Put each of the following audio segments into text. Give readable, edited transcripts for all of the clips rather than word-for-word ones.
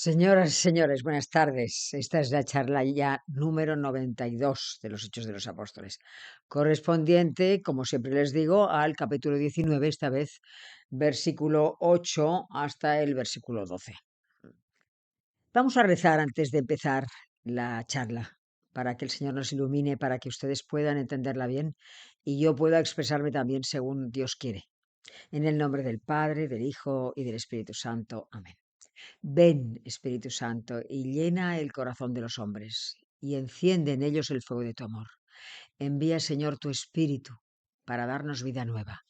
Señoras y señores, buenas tardes. Esta es la charla ya número 92 de los Hechos de los Apóstoles, correspondiente, como siempre les digo, al capítulo 19, esta vez versículo 8 hasta el versículo 12. Vamos a rezar antes de empezar la charla, para que el Señor nos ilumine, para que ustedes puedan entenderla bien y yo pueda expresarme también según Dios quiere. En el nombre del Padre, del Hijo y del Espíritu Santo. Amén. Ven, Espíritu Santo, y llena el corazón de los hombres, y enciende en ellos el fuego de tu amor. Envía, Señor, tu Espíritu para darnos vida nueva,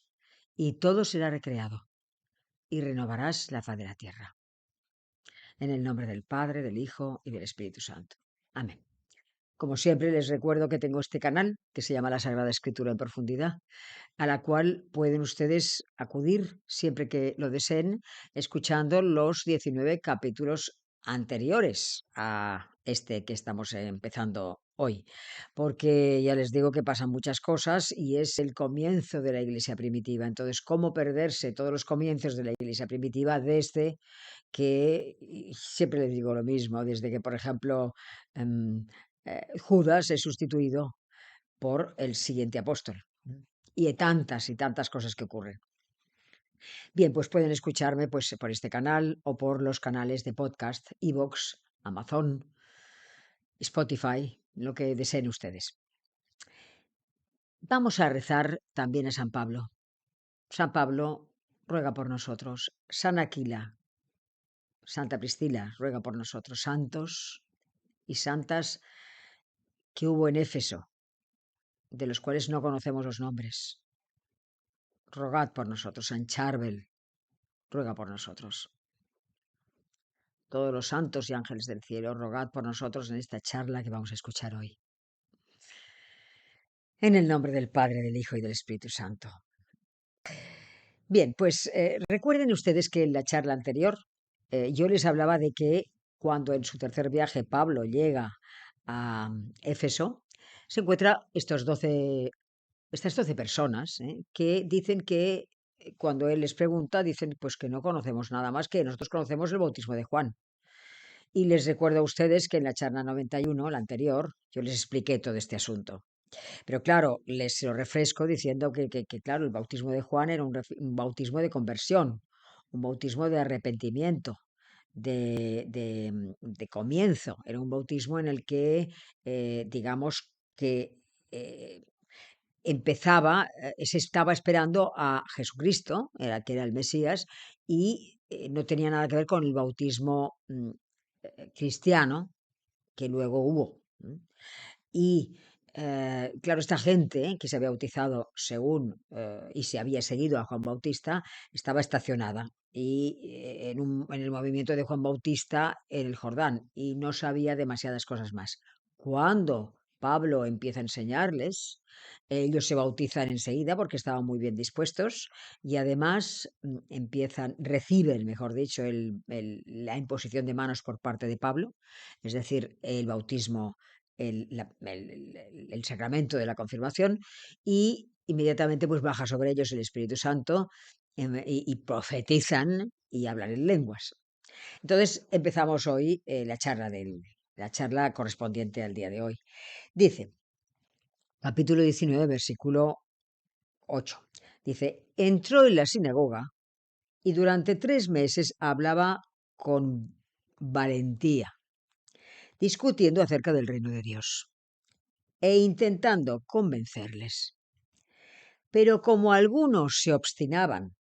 y todo será recreado, y renovarás la faz de la tierra. En el nombre del Padre, del Hijo y del Espíritu Santo. Amén. Como siempre, les recuerdo que tengo este canal que se llama La Sagrada Escritura en Profundidad, a la cual pueden ustedes acudir siempre que lo deseen, escuchando los 19 capítulos anteriores a este que estamos empezando hoy, porque ya les digo que pasan muchas cosas y es el comienzo de la Iglesia primitiva. Entonces, ¿cómo perderse todos los comienzos de la Iglesia primitiva desde que, y siempre les digo lo mismo, desde que, por ejemplo, Judas es sustituido por el siguiente apóstol? Y de tantas y tantas cosas que ocurren. Bien, pues pueden escucharme pues, por este canal o por los canales de podcast, iVoox, Amazon, Spotify, lo que deseen ustedes. Vamos a rezar también a San Pablo. San Pablo ruega por nosotros. San Aquila, Santa Priscila ruega por nosotros. Santos y santas que hubo en Éfeso, de los cuales no conocemos los nombres. Rogad por nosotros. San Charbel ruega por nosotros. Todos los santos y ángeles del cielo, rogad por nosotros en esta charla que vamos a escuchar hoy. En el nombre del Padre, del Hijo y del Espíritu Santo. Bien, pues recuerden ustedes que en la charla anterior yo les hablaba de que cuando en su tercer viaje Pablo llega a Éfeso, se encuentra estas 12 personas que dicen que cuando él les pregunta, dicen pues que no conocemos nada más, que nosotros conocemos el bautismo de Juan. Y les recuerdo a ustedes que en la charla 91, la anterior, yo les expliqué todo este asunto. Pero claro, les lo refresco diciendo que, claro, el bautismo de Juan era un bautismo de conversión, un bautismo de arrepentimiento, de comienzo. Era un bautismo en el que, digamos, que empezaba, se estaba esperando a Jesucristo, que era el Mesías, y no tenía nada que ver con el bautismo cristiano que luego hubo. Y claro, esta gente que se había bautizado según y se había seguido a Juan Bautista estaba estacionada y en el movimiento de Juan Bautista en el Jordán y no sabía demasiadas cosas más. Cuando Pablo empieza a enseñarles, ellos se bautizan enseguida porque estaban muy bien dispuestos y además reciben, mejor dicho, la imposición de manos por parte de Pablo, es decir, el bautismo, el sacramento de la confirmación, y inmediatamente pues baja sobre ellos el Espíritu Santo y profetizan y hablan en lenguas. Entonces empezamos hoy la charla correspondiente al día de hoy. Dice, capítulo 19, versículo 8. Dice, entró en la sinagoga y durante 3 meses hablaba con valentía, discutiendo acerca del reino de Dios e intentando convencerles. Pero como algunos se obstinaban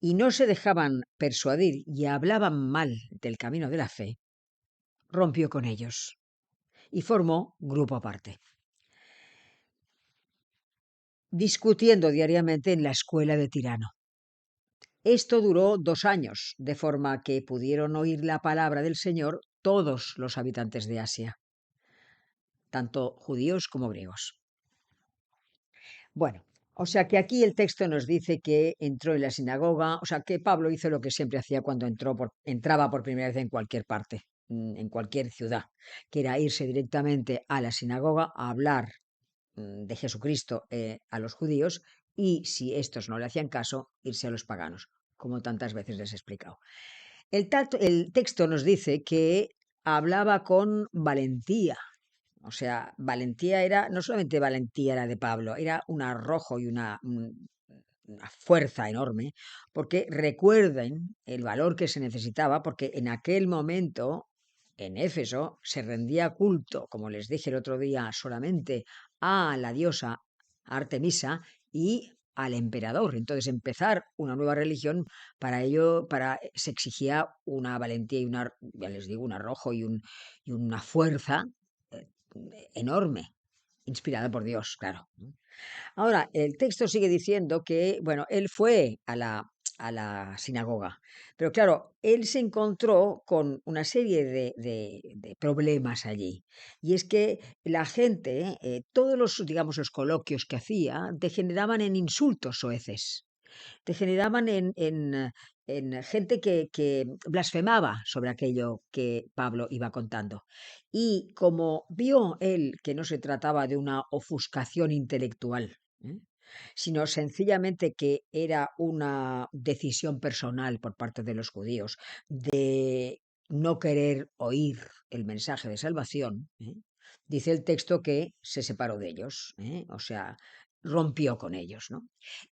y no se dejaban persuadir y hablaban mal del camino de la fe, rompió con ellos y formó grupo aparte, discutiendo diariamente en la escuela de Tirano. Esto duró 2 años, de forma que pudieron oír la palabra del Señor todos los habitantes de Asia, tanto judíos como griegos. Bueno, o sea que aquí el texto nos dice que entró en la sinagoga, o sea que Pablo hizo lo que siempre hacía cuando entraba por primera vez en cualquier parte, en cualquier ciudad, que era irse directamente a la sinagoga a hablar de Jesucristo a los judíos y si estos no le hacían caso, irse a los paganos, como tantas veces les he explicado. El texto nos dice que hablaba con valentía. O sea, valentía era, no solamente valentía era de Pablo, era un arrojo y una fuerza enorme, porque recuerden el valor que se necesitaba, porque en aquel momento en Éfeso se rendía culto, como les dije el otro día, solamente a la diosa Artemisa y al emperador. Entonces, empezar una nueva religión, para ello se exigía una valentía y ya les digo, un arrojo y una fuerza eh, enorme, inspirada por Dios, claro. Ahora, el texto sigue diciendo que, bueno, él fue a la sinagoga, pero claro, él se encontró con una serie de problemas allí. Y es que la gente, todos los, digamos, los coloquios que hacía, degeneraban en insultos soeces, degeneraban en gente que blasfemaba sobre aquello que Pablo iba contando. Y como vio él que no se trataba de una ofuscación intelectual, ¿eh? Sino sencillamente que era una decisión personal por parte de los judíos de no querer oír el mensaje de salvación, ¿eh? Dice el texto que se separó de ellos, ¿eh? O sea, rompió con ellos, ¿no?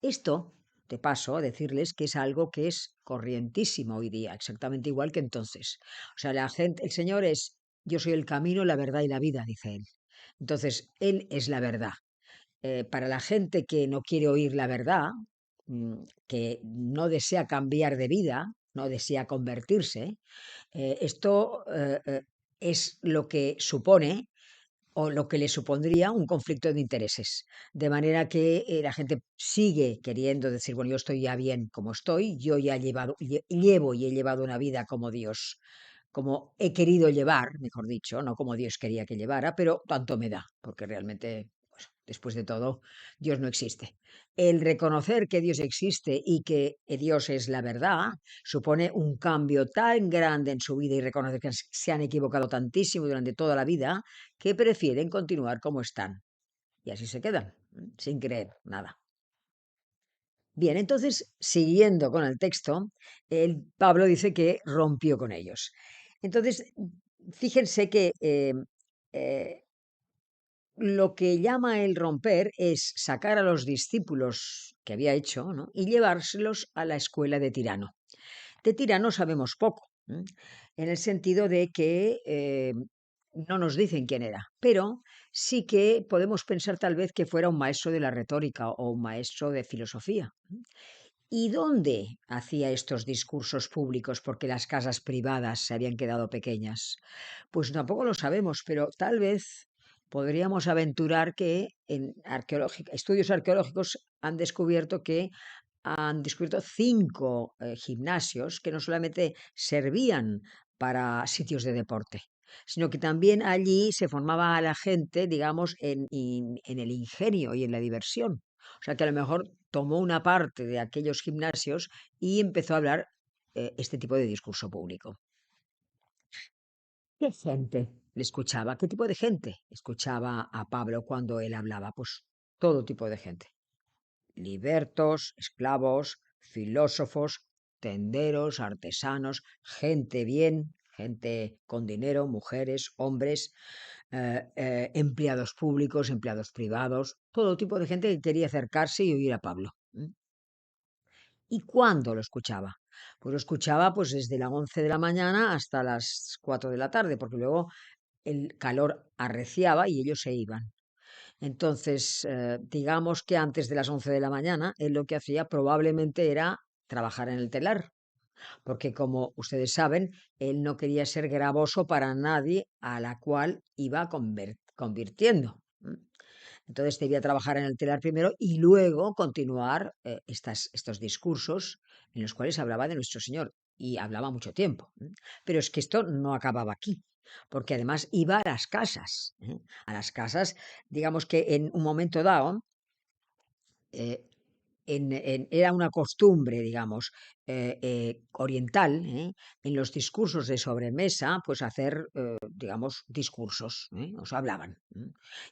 Esto, de paso, a decirles que es algo que es corrientísimo hoy día, exactamente igual que entonces. O sea, la gente, el Señor es, yo soy el camino, la verdad y la vida, dice Él. Entonces, Él es la verdad. Para la gente que no quiere oír la verdad, que no desea cambiar de vida, no desea convertirse, esto es lo que supone o lo que le supondría un conflicto de intereses. De manera que la gente sigue queriendo decir, bueno, yo estoy ya bien como estoy, yo ya llevo y he llevado una vida como Dios, como he querido llevar, mejor dicho, no como Dios quería que llevara, pero tanto me da, porque realmente, pues, después de todo, Dios no existe. El reconocer que Dios existe y que Dios es la verdad supone un cambio tan grande en su vida, y reconocer que se han equivocado tantísimo durante toda la vida, que prefieren continuar como están. Y así se quedan, sin creer nada. Bien, entonces, siguiendo con el texto, Pablo dice que rompió con ellos. Entonces, fíjense que eh, lo que llama el romper es sacar a los discípulos que había hecho, ¿no? Y llevárselos a la escuela de Tirano. De Tirano sabemos poco, en el sentido de que no nos dicen quién era, pero sí que podemos pensar tal vez que fuera un maestro de la retórica o un maestro de filosofía. ¿Y dónde hacía estos discursos públicos porque las casas privadas se habían quedado pequeñas? Pues tampoco lo sabemos, pero tal vez podríamos aventurar que en estudios arqueológicos han descubierto 5 gimnasios que no solamente servían para sitios de deporte, sino que también allí se formaba a la gente, digamos, en el ingenio y en la diversión. O sea que a lo mejor tomó una parte de aquellos gimnasios y empezó a hablar este tipo de discurso público. ¿Qué gente le escuchaba? ¿Qué tipo de gente escuchaba a Pablo cuando él hablaba? Pues todo tipo de gente: libertos, esclavos, filósofos, tenderos, artesanos, gente bien, gente con dinero, mujeres, hombres, empleados públicos, empleados privados, todo tipo de gente que quería acercarse y oír a Pablo. ¿Y cuándo lo escuchaba? Pues lo escuchaba pues desde las 11 de la mañana hasta las 4 de la tarde, porque luego el calor arreciaba y ellos se iban. Entonces, digamos que antes de las 11 de la mañana, él lo que hacía probablemente era trabajar en el telar, porque como ustedes saben, él no quería ser gravoso para nadie a la cual iba convirtiendo. Entonces debía trabajar en el telar primero y luego continuar estos discursos en los cuales hablaba de nuestro Señor. Y hablaba mucho tiempo. Pero es que esto no acababa aquí, porque además iba a las casas. A las casas, digamos que en un momento dado, eh, era una costumbre, digamos, oriental, en los discursos de sobremesa, pues hacer, digamos, discursos, o sea, hablaban.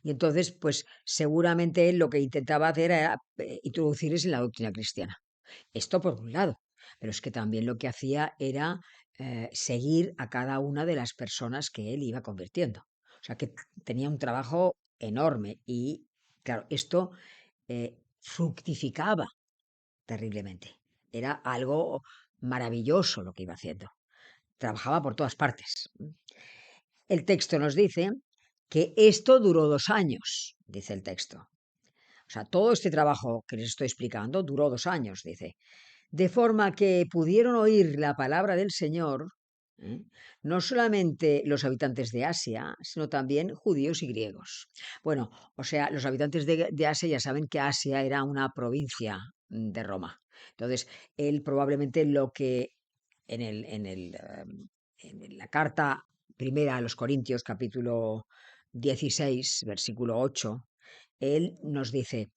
Y entonces, pues seguramente él lo que intentaba hacer era introducirles en la doctrina cristiana. Esto por un lado. pero es que también lo que hacía era seguir a cada una de las personas que él iba convirtiendo. O sea que tenía un trabajo enorme y, claro, esto fructificaba terriblemente. Era algo maravilloso lo que iba haciendo. Trabajaba por todas partes. El texto nos dice que esto duró 2 años, dice el texto. O sea, todo este trabajo que les estoy explicando duró 2 años, dice. De forma que pudieron oír la palabra del Señor, ¿eh? No solamente los habitantes de Asia, sino también judíos y griegos. Bueno, o sea, los habitantes de Asia ya saben que Asia era una provincia de Roma. Entonces, él probablemente lo que en la carta primera a los Corintios, capítulo 16, versículo 8, él nos dice,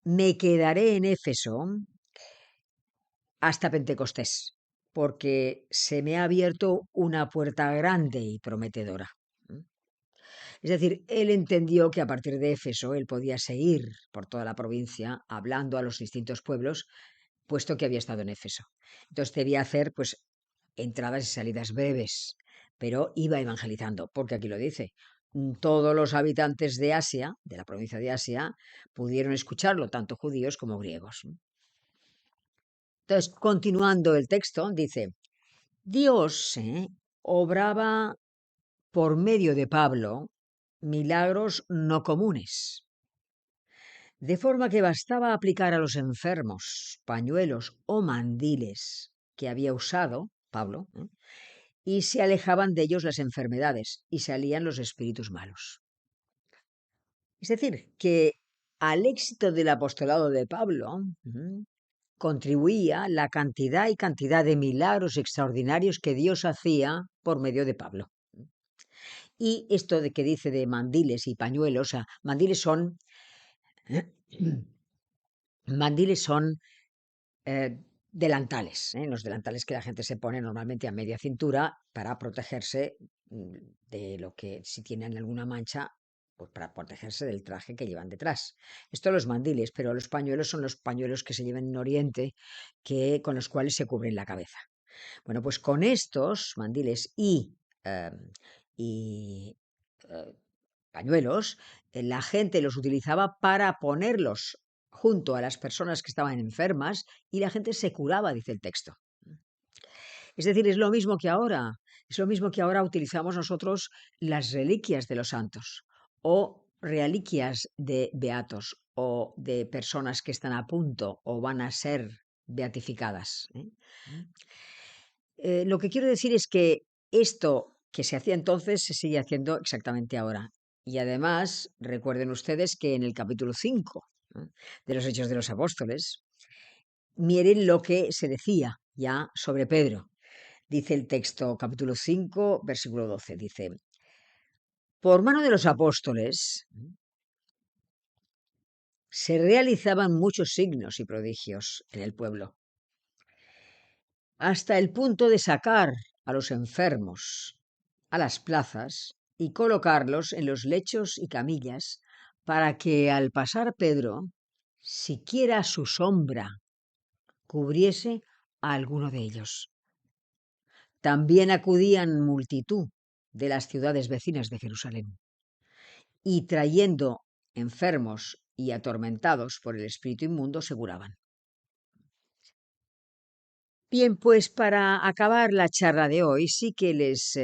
me quedaré en Éfeso hasta Pentecostés, porque se me ha abierto una puerta grande y prometedora. Es decir, él entendió que a partir de Éfeso él podía seguir por toda la provincia hablando a los distintos pueblos, puesto que había estado en Éfeso. Entonces debía hacer pues entradas y salidas breves, pero iba evangelizando, porque aquí lo dice. Todos los habitantes de Asia, de la provincia de Asia, pudieron escucharlo, tanto judíos como griegos. Entonces, continuando el texto, dice, Dios obraba por medio de Pablo milagros no comunes, de forma que bastaba aplicar a los enfermos pañuelos o mandiles que había usado Pablo, y se alejaban de ellos las enfermedades y salían los espíritus malos. Es decir, que al éxito del apostolado de Pablo contribuía la cantidad y cantidad de milagros extraordinarios que Dios hacía por medio de Pablo. Y esto de que dice de mandiles y pañuelos, o sea, mandiles son delantales, los delantales que la gente se pone normalmente a media cintura para protegerse de lo que, si tienen alguna mancha, pues para protegerse del traje que llevan detrás. Esto los mandiles, pero los pañuelos son los pañuelos que se llevan en Oriente, con los cuales se cubren la cabeza. Bueno, pues con estos mandiles eh, y pañuelos, la gente los utilizaba para ponerlos junto a las personas que estaban enfermas y la gente se curaba, dice el texto. Es decir, es lo mismo que ahora utilizamos nosotros las reliquias de los santos o reliquias de beatos o de personas que están a punto o van a ser beatificadas. Lo que quiero decir es que esto que se hacía entonces se sigue haciendo exactamente ahora. Y además, recuerden ustedes que en el capítulo 5 de los Hechos de los Apóstoles, miren lo que se decía ya sobre Pedro. Dice el texto, capítulo 5, versículo 12, dice, por mano de los apóstoles se realizaban muchos signos y prodigios en el pueblo, hasta el punto de sacar a los enfermos a las plazas y colocarlos en los lechos y camillas para que al pasar Pedro, siquiera su sombra cubriese a alguno de ellos. También acudían multitud de las ciudades vecinas de Jerusalén y trayendo enfermos y atormentados por el espíritu inmundo se curaban. Bien, pues para acabar la charla de hoy, sí que les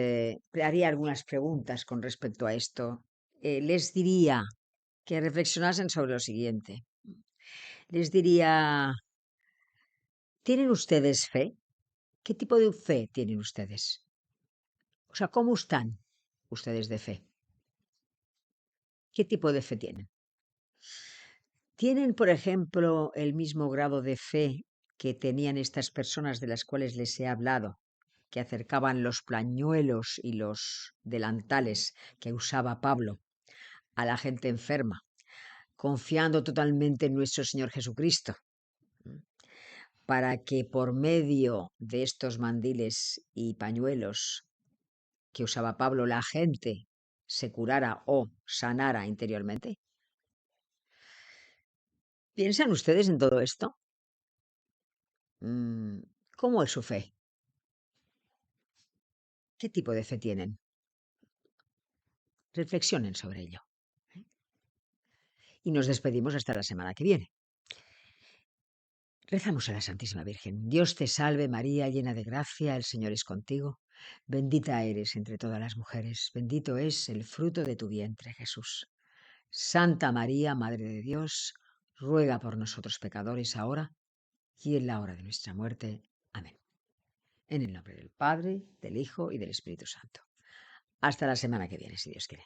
haría algunas preguntas con respecto a esto. Les diría que reflexionasen sobre lo siguiente. Les diría, ¿tienen ustedes fe? ¿Qué tipo de fe tienen ustedes? O sea, ¿cómo están ustedes de fe? ¿Qué tipo de fe tienen? ¿Tienen, por ejemplo, el mismo grado de fe que tenían estas personas de las cuales les he hablado, que acercaban los pañuelos y los delantales que usaba Pablo a la gente enferma, confiando totalmente en nuestro Señor Jesucristo, para que por medio de estos mandiles y pañuelos que usaba Pablo la gente se curara o sanara interiormente? ¿Piensan ustedes en todo esto? ¿Cómo es su fe? ¿Qué tipo de fe tienen? Reflexionen sobre ello. Y nos despedimos hasta la semana que viene. Rezamos a la Santísima Virgen. Dios te salve María, llena de gracia, el Señor es contigo. Bendita eres entre todas las mujeres, bendito es el fruto de tu vientre, Jesús. Santa María, Madre de Dios, ruega por nosotros pecadores ahora y en la hora de nuestra muerte. Amén. En el nombre del Padre, del Hijo y del Espíritu Santo. Hasta la semana que viene, si Dios quiere.